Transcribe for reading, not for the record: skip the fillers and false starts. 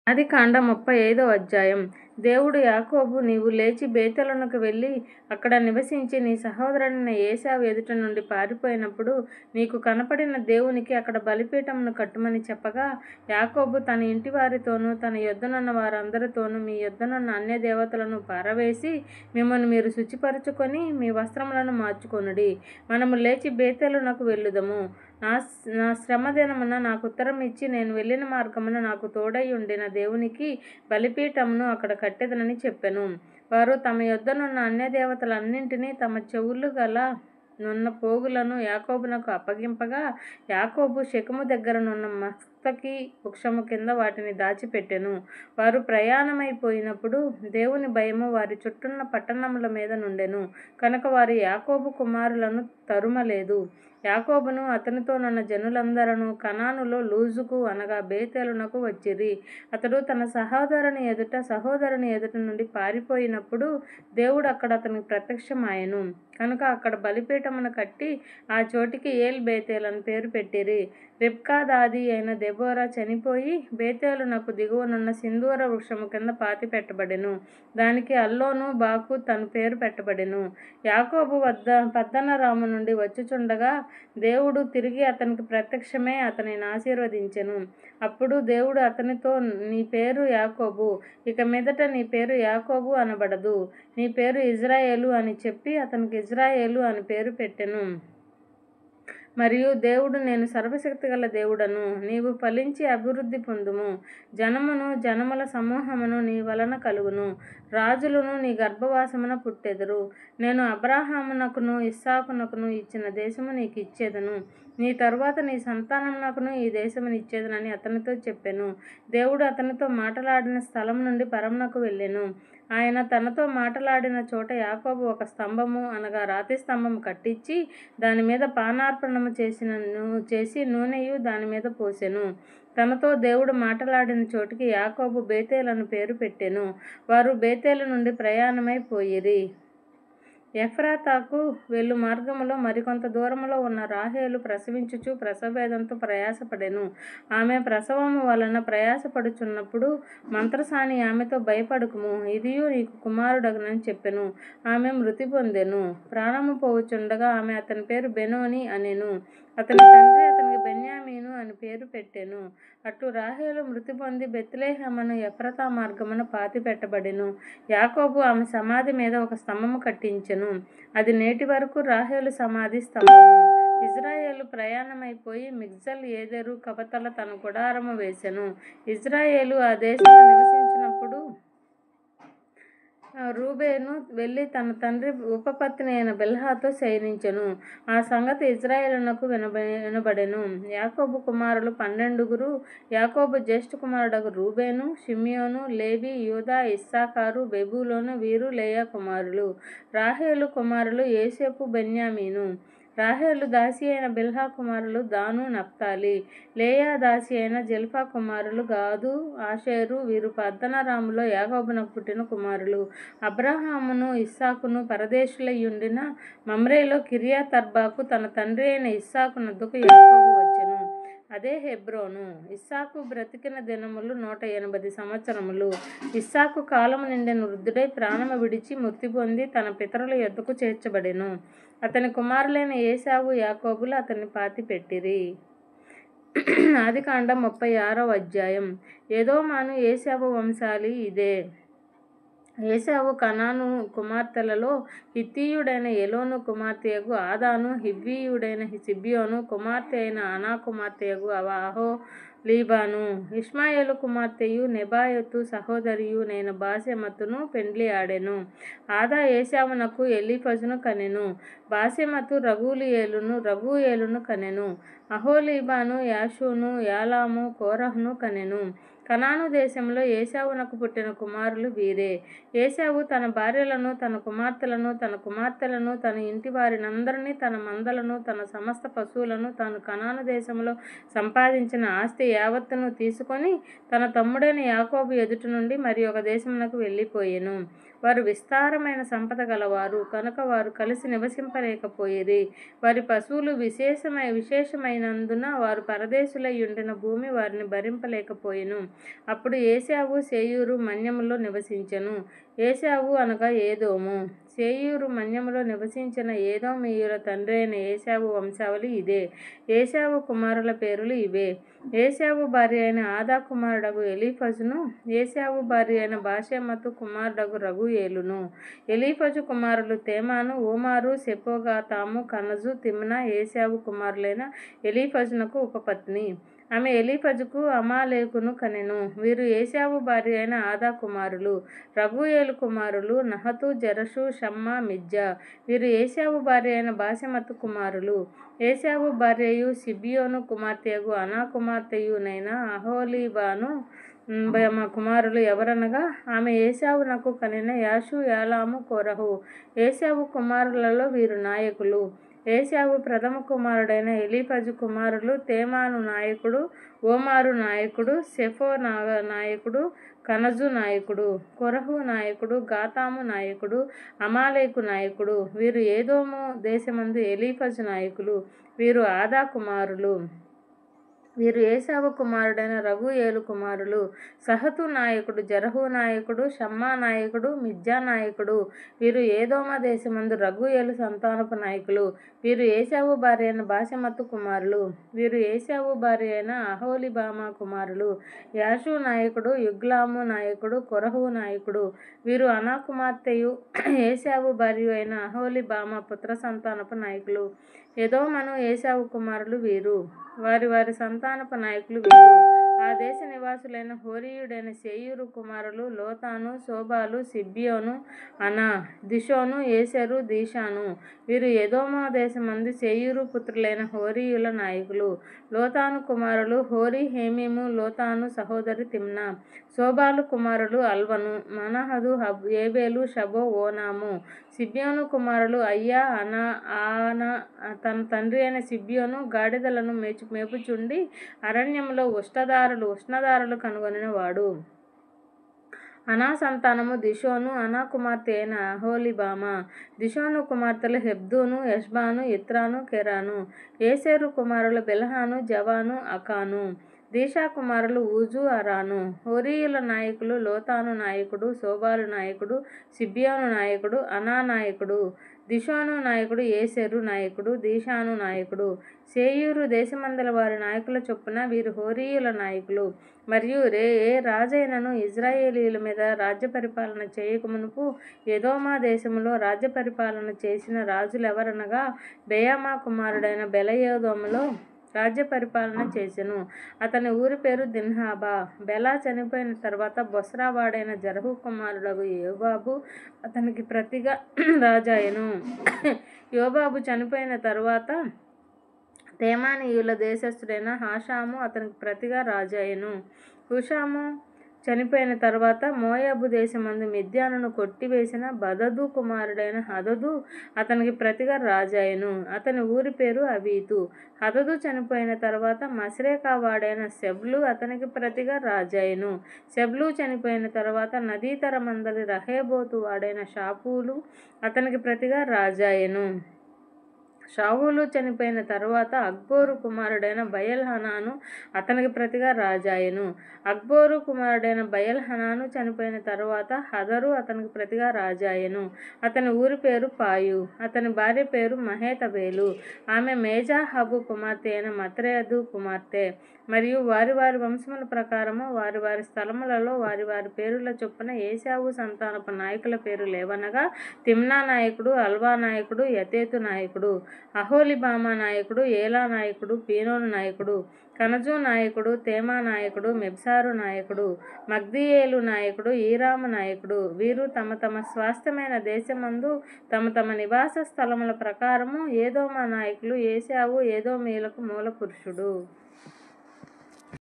ఆదికాండం 35వ అధ్యాయం. దేవుడు యాకోబు, నీవు లేచి బేతేలునకు వెళ్ళి అక్కడ నివసించి నీ సహోదరుడైన ఏశావు ఎదుట నుండి పారిపోయినప్పుడు నీకు కనపడిన దేవునికి అక్కడ బలిపీఠమును కట్టుమని చెప్పగా, యాకోబు తన ఇంటి వారితోనూ తన యొద్దనున్న వారందరితోనూ, మీ యొద్దనున్న అన్య దేవతలను పారవేసి మిమ్మల్ని మీరు శుచిపరచుకొని మీ వస్త్రములను మార్చుకొనుడి. మనము లేచి బేతేలునకు వెళ్ళుదము. నా శ్రమ దినమున నాకు ఉత్తరం ఇచ్చి నేను వెళ్ళిన మార్గమున నాకు తోడై ఉండిన దేవునికి బలిపీఠమును అక్కడ కట్టెదనని చెప్పెను. వారు తమ యొద్దనున్న అన్య దేవతలన్నింటినీ తమ చెవులు గల నున్న పోగులను యాకోబునకు అప్పగింపగా, యాకోబు షెకెము దగ్గరనున్న మస్తకి వృక్షము కింద వాటిని దాచిపెట్టెను. వారు ప్రయాణమైపోయినప్పుడు దేవుని భయము వారి చుట్టూన్న పట్టణముల మీద నుండెను కనుక వారు యాకోబు కుమారులను తరుమలేదు. యాకోబును అతనితోనున్న జనులందరూ కనానులో లూజుకు అనగా బేతేలునకు వచ్చిరి. అతడు తన సహోదరుని ఎదుట నుండి పారిపోయినప్పుడు దేవుడు అక్కడ అతనికి ప్రత్యక్షమాయెను కనుక అక్కడ బలిపీఠమును కట్టి ఆ చోటికి ఏల్ బేతేల్ అని పేరు పెట్టిరి. రిబ్కా దాది అయిన దెబోరా చనిపోయి బేతేలునకు దిగువనున్న సింధూర వృక్షము కింద పాతి పెట్టబడెను. దానికి అల్లోను బాకు తన పేరు పెట్టబడెను. యాకోబు పద్దనరాము నుండి వచ్చుచుండగా దేవుడు తిరిగి అతనికి ప్రత్యక్షమై అతనిని ఆశీర్వదించెను. అప్పుడు దేవుడు అతనితో, నీ పేరు యాకోబు, ఇక మీదట నీ పేరు యాకోబు అనబడదు, నీ పేరు ఇజ్రాయేలు అని చెప్పి అతనికి ఇజ్రాయేలు అని పేరు పెట్టెను. మరియు దేవుడు, నేను సర్వశక్తిగల దేవుడను, నీవు ఫలించి అభివృద్ధి పొందుము, జనముల సమూహమును నీ వలన కలుగును, రాజులను నీ గర్భవాసమున పుట్టెదరు. నేను అబ్రహామునకును ఇస్సాకునకును ఇచ్చిన దేశము నీకు ఇచ్చేదను, నీ తరువాత నీ సంతానమునకును ఈ దేశమును ఇచ్చేదనని అతనితో చెప్పెను. దేవుడు అతనితో మాటలాడిన స్థలం నుండి పరమునకు వెళ్ళెను. ఆయన తనతో మాటలాడిన చోట యాకోబు ఒక స్తంభము అనగా రాతి స్తంభము కట్టించి దాని మీద పానార్పణము చేసి నూనెయు దాని మీద పోసెను. తనతో దేవుడు మాటలాడిన చోటికి యాకోబు బేతేల్ అని పేరు పెట్టెను. వారు బేతేలు నుండి ప్రయాణమై పోయిరి. ఎఫ్రాతాకు వెళ్ళు మార్గములో మరికొంత దూరములో ఉన్న రాహేలు ప్రసవించుచు ప్రసవవేదంతో ప్రయాసపడెను. ఆమె ప్రసవము వలన ప్రయాసపడుచున్నప్పుడు మంత్రసాని ఆమెతో, భయపడకుము, ఇదియు నీకు కుమారుడగునని చెప్పెను. ఆమె మృతి పొందెను. ప్రాణము పోవుచుండగా ఆమె అతని పేరు బెనోని అనెను. అతని తండ్రి అతనికి బెన్యామీను అని పేరు పెట్టెను. అట్లు రాహేలు మృతి పొంది బెత్లెహేమును ఎఫ్రాతా మార్గమున పాతి పెట్టబడెను. యాకోబు ఆమె సమాధి మీద ఒక స్తంభము కట్టించెను. అది నేటి వరకు రాహేలు సమాధి స్తంభము. ఇజ్రాయేలు ప్రయాణమైపోయి మిగ్దల్ ఏదెరు కవతల తన గుడారము వేసెను. ఇజ్రాయేలు ఆ దేశంలో నివసించినప్పుడు రూబేను వెళ్ళి తన తండ్రి ఉపపత్ని అయిన బిల్హాతో శయనించెను. ఆ సంగతి ఇజ్రాయేలునకు వినబడెను. యాకోబు కుమారులు 12. యాకోబు జ్యేష్ఠ కుమారుడగు రూబేను, షిమ్యోను, లేవి, యూదా, ఇస్సాకారు, బెబూలోను వీరు లేయా కుమారులు. రాహేలు కుమారులు యోసేపు, బెన్యామీను. రాహేలు దాసి అయిన బిల్హా కుమారులు దాను, నప్తాలి. లేయా దాసి అయిన జిల్పా కుమారులు గాదు, ఆషేరు. వీరు పద్దనరాములో యాకోబునకు పుట్టిన కుమారులు. అబ్రహామును ఇస్సాకును పరదేశులయ్యుండిన మమ్రేలో కిర్యతర్బాకు తన తండ్రి అయిన ఇస్సాకు నద్దకు యాకోబు వచ్చెను. అదే హెబ్రోను. ఇస్సాకు బ్రతికిన దినములు 180 సంవత్సరములు. ఇస్సాకు కాలము నిండిన వృద్ధుడై ప్రాణము విడిచి మృతి పొంది తన పితరుల యొద్దకు చేర్చబడెను. అతని కుమారులైన ఏశావు, యాకోబులు అతన్ని పాతిపెట్టిరి. ఆదికాండం 36వ అధ్యాయం. ఎదోమాను ఏశావు వంశాలి ఇదే. ఏశావు కనాను కుమార్తెలలో హిత్తీయుడైన ఎలోను కుమార్తెయగు ఆదాను, హివ్వీయుడైన సిబ్యోను కుమార్తె అయిన అనా కుమార్తెయగు అహోలీబాను, ఇష్మాయేలు కుమార్తెయు నెబాయోతు సహోదరియు నైన బాసెమతును పెండ్లి ఆడెను. ఆదా ఏశావునకు ఎలీఫజును కనెను. బాసెమతు రగూయేలును కనెను. అహోలీబాను యాషూను, యాలాము, కోరహును కనెను. కనాను దేశంలో ఏశావునకు పుట్టిన కుమారులు వీరే. ఏశావు తన భార్యలను, తన కుమార్తెలను, తన ఇంటి వారినందరినీ, తన మందలను, తన సమస్త పశువులను, తాను కనాను దేశంలో సంపాదించిన ఆస్తి యావత్తును తీసుకొని తన తమ్ముడైన యాకోబు ఎదుట నుండి మరి ఒక దేశమునకు వెళ్ళిపోయెను. వారు విస్తారమైన సంపద గలవారు కనుక వారు కలిసి నివసింపలేకపోయిరి. వారి పశువులు విశేషమైనందున వారు పరదేశులై ఉండిన భూమి వారిని భరింపలేకపోయెను. అప్పుడు ఏశావు శేయూరు మన్యములో నివసించెను. ఏశావు అనగా ఏదోము. శేయూరు మన్యములో నివసించిన ఏదోమీయుల తండ్రి అయిన ఏశావు వంశావళి ఇదే. ఏశావు కుమారుల పేరులు ఇవే. ఏశావు భార్య అయిన ఆదా కుమారుడగు ఎలీఫజును, ఏశావు భార్య అయిన బాషెమతు కుమారుడగు రగూయేలును. ఎలీఫజు కుమారులు తేమాను, ఓమారు, సెపోగాతాము, కనజు, తిమ్నా ఏశావు కుమారులైన ఎలీఫజునకు ఉపపత్ని. ఆమె ఎలీఫజుకు అమాలేకును కనెను. వీరు ఏశావు భార్య అయిన ఆదా కుమారులు. రగూయేలు కుమారులు నహతు, జెరషు, షమ్మా, మిజ్జా. వీరు ఏశావు భార్య అయిన బాషెమతు కుమారులు. ఏశావు భార్యయు సిబియోను కుమార్తెయగు అనా కుమార్తెయునైన అహోలీబాను కుమారులు ఎవరనగా ఆమె ఏశావునకు కనిన యాషు, యాలాము, కోరహు. ఏశావు కుమారులలో వీరు నాయకులు. ఏశావు ప్రథమ కుమారుడైన ఎలీఫజు కుమారులు తేమాను నాయకుడు, ఓమారు నాయకుడు, సెఫో నాయకుడు, కనజు నాయకుడు, కొరహు నాయకుడు, గాతాము నాయకుడు, అమాలేకు నాయకుడు. వీరు ఏదోము దేశమందు ఎలీఫజు నాయకులు. వీరు ఆదా కుమారులు. వీరు ఏశావు కుమారుడైన రగూయేలు కుమారులు. సహతు నాయకుడు, జరహు నాయకుడు, షమ్మా నాయకుడు, మిజ్జా నాయకుడు. వీరు ఏదోమ దేశమందు రగూయేలు సంతానపు నాయకులు. వీరు ఏశావు భార్య అయిన బాషెమతు కుమారులు. వీరు ఏశావు భార్య అయిన అహోలీబామా కుమారులు. యాషు నాయకుడు, యుగ్లాము నాయకుడు, కొరహు నాయకుడు. వీరు అనా కుమార్తెయు ఏశావు భార్య అయిన అహోలీబామా పుత్ర సంతానపు నాయకులు. ఎదోమను ఏశావు కుమారులు వీరు. వారి వారి సంతానపు నాయకులు వీరు. ఆ దేశ నివాసులైన హోరీయుడైన శేయూరు కుమారులు లోతాను, శోబాలు, సిబ్యోను, అనా, దిషోను, ఏసెరు, దీషాను. వీరు ఎదోమ దేశమందు శేయూరు పుత్రులైన హోరీయుల నాయకులు. లోతాను కుమారులు హోరీ, హేమీము. లోతాను సహోదరి తిమ్నా. శోబాలు కుమారులు అల్వను, మనహదు, ఏబేలు, షబో, ఓనాము. సిబ్యోను కుమారులు అయ్యా, ఆనా. తన తండ్రి అయిన సిబ్యోను గాడిదలను మేపుచుండి అరణ్యంలో ఉష్ణదారులు కనుగొనిన వాడు. అనా సంతానము దిషోను, అనా కుమార్తె అయిన అహోలీబామా. దిషోను కుమార్తెలు హెబ్దూను, ఎష్బాను, ఇత్రాను, కెరాను. ఏసెరు కుమారులు బెల్హాను, జవాను, అకాను. దీషా కుమారులు ఊజు, అరాను. హోరీయుల నాయకులు లోతాను నాయకుడు, శోబాలు నాయకుడు, సిబ్యోను నాయకుడు, అనా నాయకుడు. దిషోను నాయకుడు, ఏసెరు నాయకుడు, దీషాను నాయకుడు. శేయూరు దేశమందల వారి నాయకుల చొప్పున వీరు హోరీయుల నాయకులు. మరియు ఏ రాజైనను ఇజ్రాయేలీయుల మీద రాజ్య పరిపాలన చేయకమునుపు ఎదోమా దేశములో రాజ్య పరిపాలన చేసిన రాజులెవరనగా బెయామా కుమారుడైన బెలయోదోములో రాజ్య పరిపాలన చేసెను. అతని ఊరి పేరు దిన్హాబా. బెలా చనిపోయిన తర్వాత బొస్రా వాడైన జరహు కుమారుడగు యోబాబు అతనికి ప్రతిగా రాజాయెను. యోబాబు చనిపోయిన తరువాత తేమానీయుల దేశస్థుడైన హషాము అతనికి ప్రతిగా రాజాయెను. హుషాము చనిపోయిన తర్వాత మోయాబు దేశమందు మిద్యానును కొట్టివేసిన బదదు కుమారుడైన హదదు అతనికి ప్రతిగా రాజాయెను. అతని ఊరి పేరు అవీతు. హదదు చనిపోయిన తర్వాత మశ్రేకా వాడైన సెబ్లు అతనికి ప్రతిగా రాజాయెను. సెబ్లు చనిపోయిన తర్వాత నదీతర మందలి రహేబోతు వాడైన షాపూలు అతనికి ప్రతిగా రాజాయెను. షావులు చనిపోయిన తరువాత అక్బోరు కుమారుడైన బయల్హనాను అతనికి ప్రతిగా రాజాయెను. అక్బోరు కుమారుడైన బయల్హనాను చనిపోయిన తరువాత హదరు అతనికి ప్రతిగా రాజాయెను. అతని ఊరి పేరు పాయు. అతని భార్య పేరు మహేతబేలు. ఆమె మేజాహబు కుమార్తె అయిన మత్రేదు కుమార్తె. మరియు వారి వారి వంశముల ప్రకారము వారి వారి స్థలములలో వారి వారి పేరుల చొప్పున ఏశావు సంతానపు నాయకుల పేరులేవనగా తిమ్నా నాయకుడు, అల్వా నాయకుడు, యతేతు నాయకుడు, అహోలీబామా నాయకుడు, ఏలా నాయకుడు, పీనోను నాయకుడు, కనజు నాయకుడు, తేమా నాయకుడు, మిబ్సారు నాయకుడు, మగ్దీయేలు నాయకుడు, ఈరాము నాయకుడు. వీరు తమ తమ స్వాస్థ్యమైన దేశమందు తమ తమ నివాస స్థలముల ప్రకారము ఏదోమ నాయకులు. ఏశావు ఏదోమీయులకు మూల పురుషుడు.